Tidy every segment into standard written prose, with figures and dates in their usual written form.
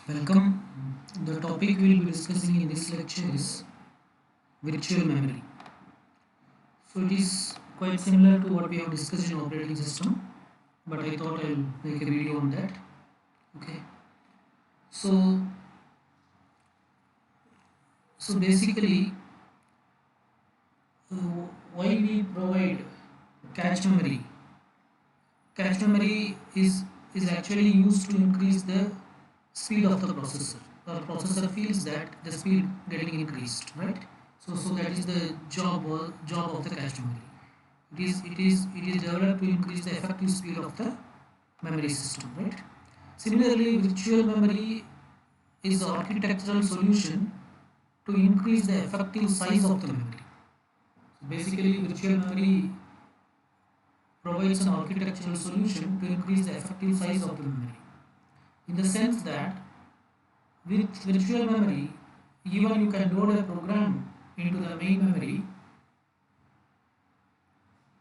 Welcome. The topic we'll be discussing in this lecture is virtual memory. So it is quite similar to what we have discussed in operating system, but I thought I'll make a video on that. Okay. So basically, why we provide cache memory? Cache memory is actually used to increase the speed of the processor. The processor feels that the speed getting increased, right? So that is the job of the cache memory. It is developed to increase the effective speed of the memory system, right? Similarly, virtual memory is the architectural solution to increase the effective size of the memory. Basically, virtual memory provides an architectural solution to increase the effective size of the memory, in the sense that with virtual memory, even you can load a program into the main memory.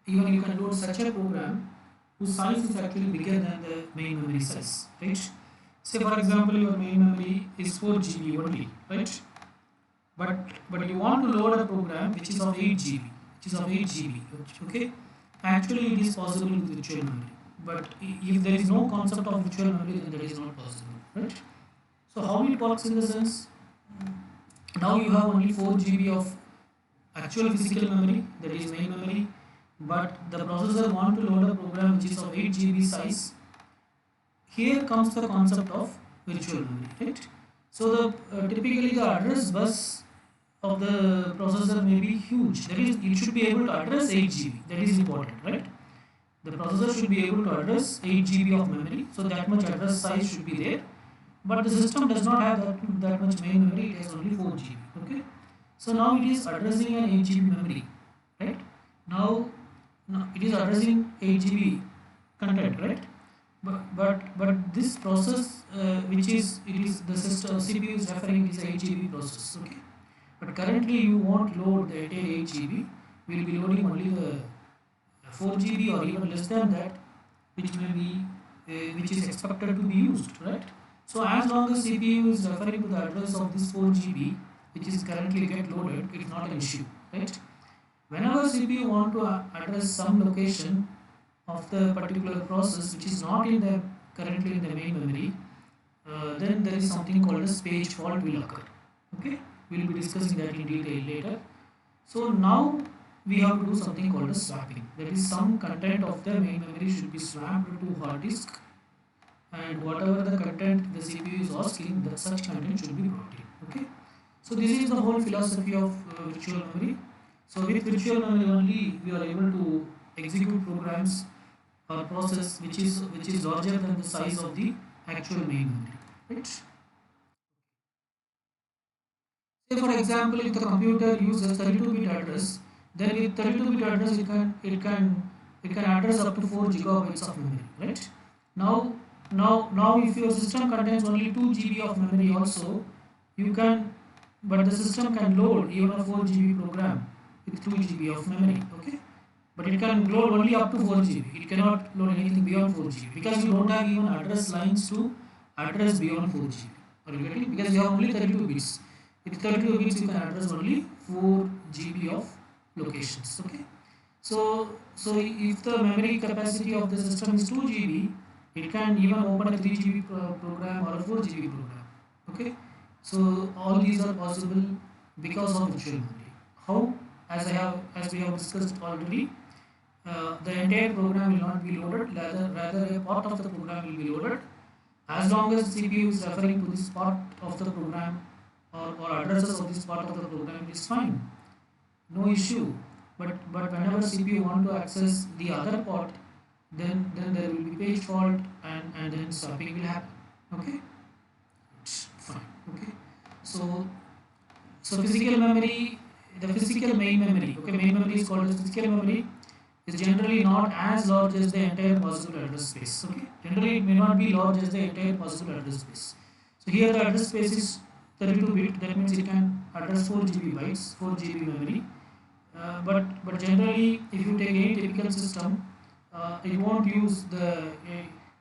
Even you can load such a program whose size is actually bigger than the main memory size, right? Say for example, your main memory is 4 GB only, right? But you want to load a program which is of 8 GB, which is of 8 GB, okay? Actually, it is possible with virtual memory, but if there is no concept of virtual memory, then that is not possible, right? So how it works in the sense, now you have only 4 GB of actual physical memory, that is main memory, but the processor want to load a program which is of 8 GB size. Here comes the concept of virtual memory, right? So typically the address bus of the processor may be huge. That is, it should be able to address 8 GB. That is important, right? The processor should be able to address 8 GB of memory, so that much address size should be there. But the system does not have that much main memory, it has only 4 GB. Okay. So now it is addressing an 8 GB memory, right? Now it is addressing 8 GB content, right? But this process, which is it is the system CPU is referring is 8 GB process, okay? But currently you won't load the entire 8 GB. We will be loading only the 4 GB or even less than that, which may be which is expected to be used, right? So as long as CPU is referring to the address of this 4 GB, which is currently get loaded, it's not an issue, right? Whenever CPU want to address some location of the particular process which is not in the currently in the main memory, then there is something called as page fault will occur. Okay, we'll be discussing that in detail later. So now we have to do something called as swapping. That is, some content of the main memory should be swapped to hard disk, and whatever the content the CPU is asking, that such content should be brought in. Okay, so this is the whole philosophy of virtual memory. So with virtual memory only, we are able to execute programs or process which is larger than the size of the actual main memory, right? Say for example, if the computer uses 32-bit address, then with 32-bit address it can address up to 4 gigabytes of memory, right? Now if your system contains only 2 GB of memory also, you can, but the system can load even a 4 GB program with 2 GB of memory, okay? But it can load only up to 4 GB. It cannot load anything beyond 4 GB because you don't have even address lines to address beyond 4 GB. Are you getting? Because you have only 32 bits. With 32 bits, you can address only 4 GB of locations. Okay. So if the memory capacity of the system is 2 GB, it can even open a 3 GB program or a 4 GB program. Okay. So all these are possible because of virtual memory. How? As we have discussed already, the entire program will not be loaded. Rather a part of the program will be loaded. As long as CPU is referring to this part of the program, or addresses of this part of the program, it is fine, no issue. But whenever CPU want to access the other part, then there will be page fault, and then swapping will happen. Okay, fine. Okay, so physical memory, the physical main memory. Okay, main memory is called as physical memory. Is generally not as large as the entire possible address space. Okay, generally it may not be large as the entire possible address space. So here the address space is 32 bit. That means it can address 4 GB bytes, 4 GB memory. But generally, if you take any typical system, it won't use the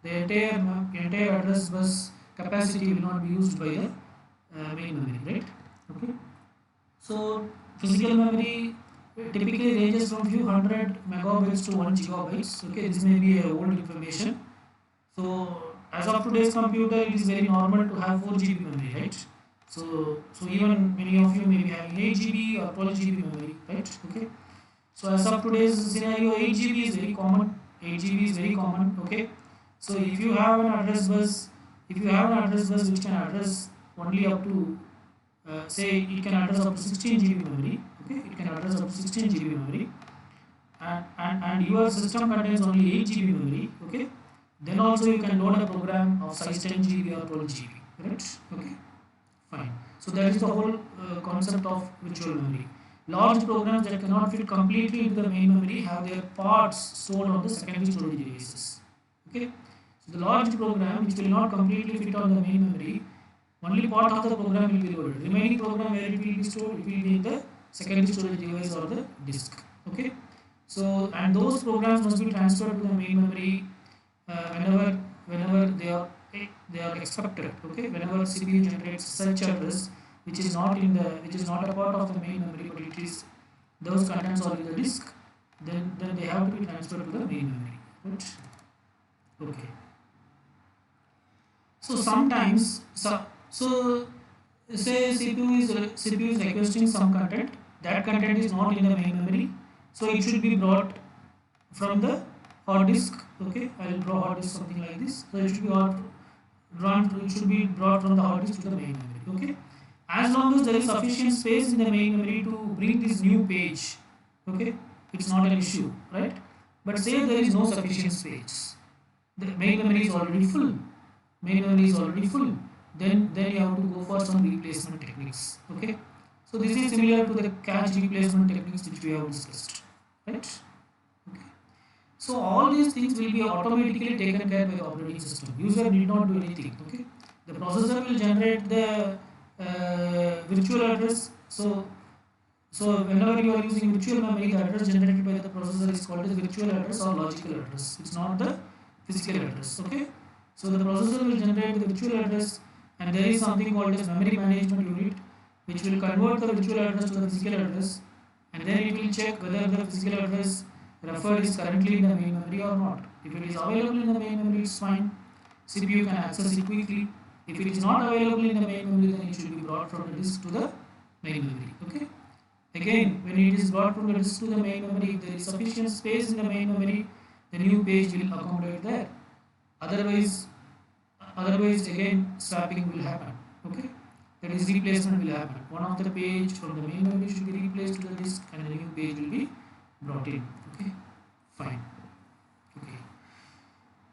entire address bus capacity will not be used by the main memory, right? Okay. So physical memory typically ranges from few hundred megabytes to 1 gigabytes. Okay, this may be a old information. So as of today's computer, it is very normal to have 4 GB memory, right? So even many of you may be having 8 GB or 12 GB memory, right? Okay. So as of today's scenario, 8 GB is very common. 8 GB is very common. Okay. So if you have an address bus, if you have an address bus which can address only up to say it can address up to 16 GB memory. Okay, it can address up to 16 GB memory, and your system contains only 8 GB memory. Okay, then also you can load a program of size 10 GB or 12 GB. Right? Okay, fine. So that is the whole concept of virtual memory. Large programs that cannot fit completely into the main memory have their parts stored on the secondary storage devices. Okay, so the large program which will not completely fit on the main memory, only part of the program will be loaded. Remaining program where it will be stored, it will be in the secondary storage device or the disk. Okay. So and those programs must be transferred to the main memory whenever they are expected. Okay. Whenever CPU generates such address which is not a part of the main memory, but it is those contents are in the disk, then they have to be transferred to the main memory. Right. Okay. So sometimes so say CPU is requesting some content. That content is not in the main memory, so it should be brought from the hard disk. Okay, I will draw hard disk something like this. So it should be it should be brought from the hard disk to the main memory. Okay, as long as there is sufficient space in the main memory to bring this new page. Okay, it's not an issue, right? But say there is no sufficient space. The main memory is already full. Main memory is already full. Then you have to go for some replacement techniques. Okay, so this is similar to the cache replacement techniques which we have discussed, right? Okay, so all these things will be automatically taken care by the operating system. User need not do anything. Okay, the processor will generate the virtual address. So whenever you are using virtual memory, the address generated by the processor is called as virtual address or logical address. It's not the physical address. Okay, so the processor will generate the virtual address, and there is something called as memory management unit which will convert the virtual address to the physical address, and then it will check whether the physical address referred is currently in the main memory or not. If it is available in the main memory, it's fine. CPU can access it quickly. If it is not available in the main memory, then it should be brought from the disk to the main memory. Okay. Again, when it is brought from the disk to the main memory, if there is sufficient space in the main memory, the new page will accommodate there. Otherwise again swapping will happen. Okay, that is replacement will happen. One of the page from the main memory should be replaced to the disk, and the new page will be brought in. Okay, fine. Okay,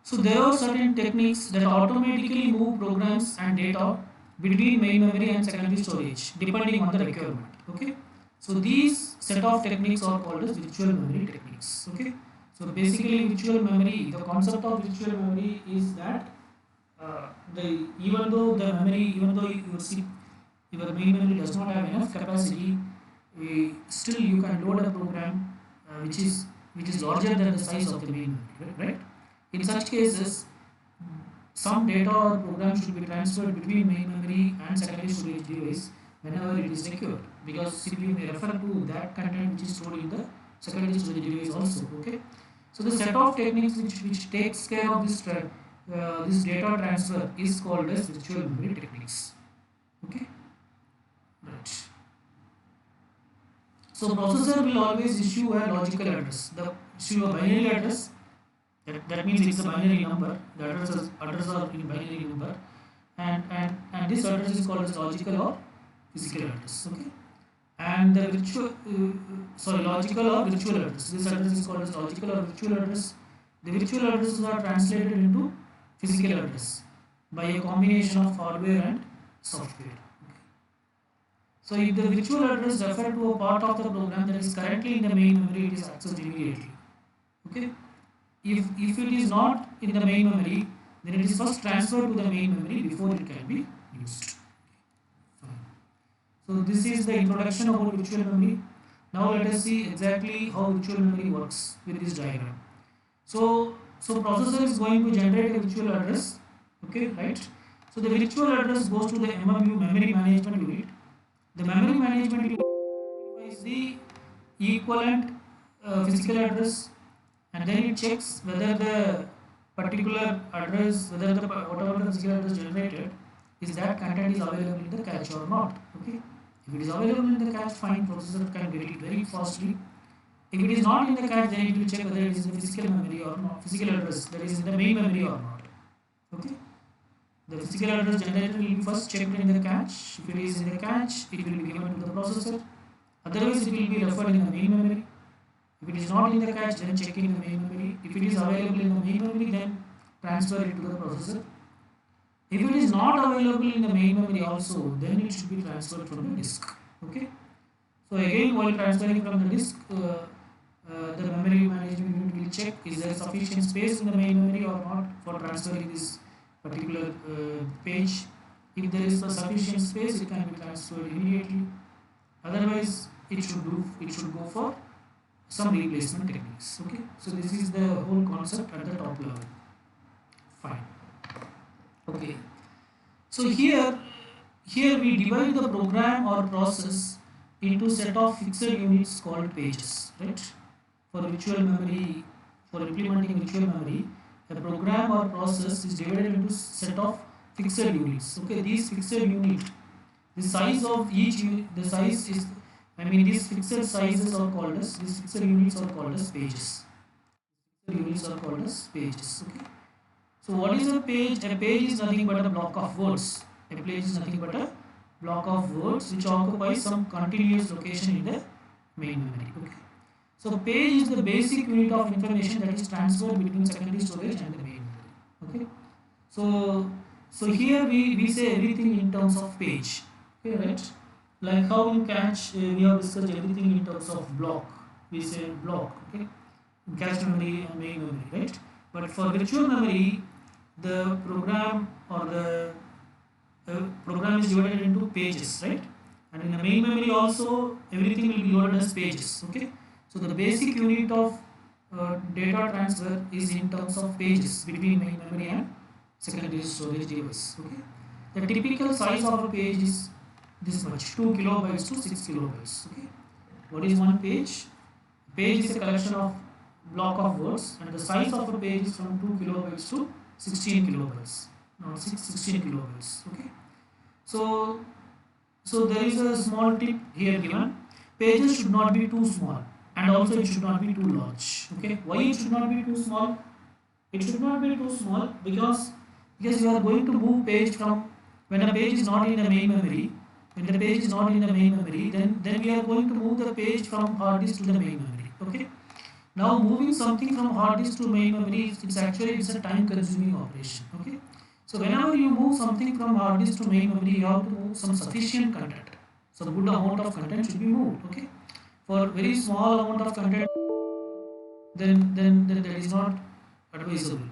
so there are certain techniques that automatically move programs and data between main memory and secondary storage depending on the requirement. Okay, so these set of techniques are called as virtual memory techniques. Okay, so basically virtual memory, the concept of virtual memory is that even though your main memory does not have enough capacity, still you can load a program which is larger than the size of the main memory, right? In such cases, some data or program should be transferred between main memory and secondary storage device whenever it is required, because CPU may refer to that content which is stored in the secondary storage device also. Okay, so the set of techniques which takes care of this data transfer is called as virtual memory techniques. Okay, right. So processor will always issue a logical address. The issue a binary address. That means it's a binary number. The addresses are in binary number, and this address is called as logical or physical address. Okay, and the logical or virtual address. This address is called as logical or virtual address. The virtual addresses are translated into physical address by a combination of hardware and software. Okay. So if the virtual address refers to a part of the program that is currently in the main memory, it is accessed immediately. Okay. If it is not in the main memory, then it is first transferred to the main memory before it can be used. So this is the introduction about virtual memory. Now let us see exactly how virtual memory works with this diagram. So processor is going to generate a virtual address. Okay, right? So the virtual address goes to the MMU, memory management unit. The memory management unit identifies the equivalent physical address, and then it checks whether the particular address, whether the whatever the physical address generated, is that content is available in the cache or not. Okay. If it is available in the cache, fine, processor can get it very fastly. If it is not in the cache, then it will check whether it is in the physical memory or not, physical address that is in the main memory or not. Okay. The physical address generated will be first checked in the cache. If it is in the cache, it will be given to the processor. Otherwise, it will be referred in the main memory. If it is not in the cache, then check in the main memory. If it is available in the main memory, then transfer it to the processor. If it is not available in the main memory also, then it should be transferred from the disk. Okay. So again, while transferring from the disk, the memory management unit will check is there sufficient space in the main memory or not for transferring this particular page. If there is a sufficient space, it can be transferred immediately. Otherwise, it should go for some replacement techniques. Okay, so this is the whole concept at the top level. Fine. Okay, so here we divide the program or process into set of fixed units called pages, right? For virtual memory, for implementing virtual memory, a program or process is divided into set of fixed units. Okay, these fixed units, the size of each unit, the size is, these fixed sizes are called as, these fixed units are called as pages. Fixed units are called as pages. Okay. So what is a page? A page is nothing but a block of words. A page is nothing but a block of words which occupies some continuous location in the main memory. Okay. So page is the basic unit of information that is transferred between secondary storage and the main memory. Okay. So here we say everything in terms of page. Okay, right? Like how in cache we have discussed everything in terms of block. We say block. Okay. Cache memory and main memory, right? But for virtual memory, the program or the program is divided into pages, right? And in the main memory also everything will be loaded as pages. Okay. So the basic unit of data transfer is in terms of pages between main memory and secondary storage device. Okay. The typical size of a page is this much, 2 kilobytes to 6 kilobytes. Okay. What is one page? Page is a collection of block of words, and the size of a page is from 2 kilobytes to 16 kilobytes. Not 16 kilobytes. Okay. So there is a small tip here given. Pages should not be too small, and also it should not be too large. Okay. Why it should not be too small? It should not be too small because you are going to move page from, when a page is not in the main memory. When the page is not in the main memory, then we are going to move the page from hard disk to the main memory. Okay. Now moving something from hard disk to main memory, it's a time consuming operation. Okay. So whenever you move something from hard disk to main memory, you have to move some sufficient content. Some good amount of content should be moved. Okay. For very small amount of content, then that is not advisable.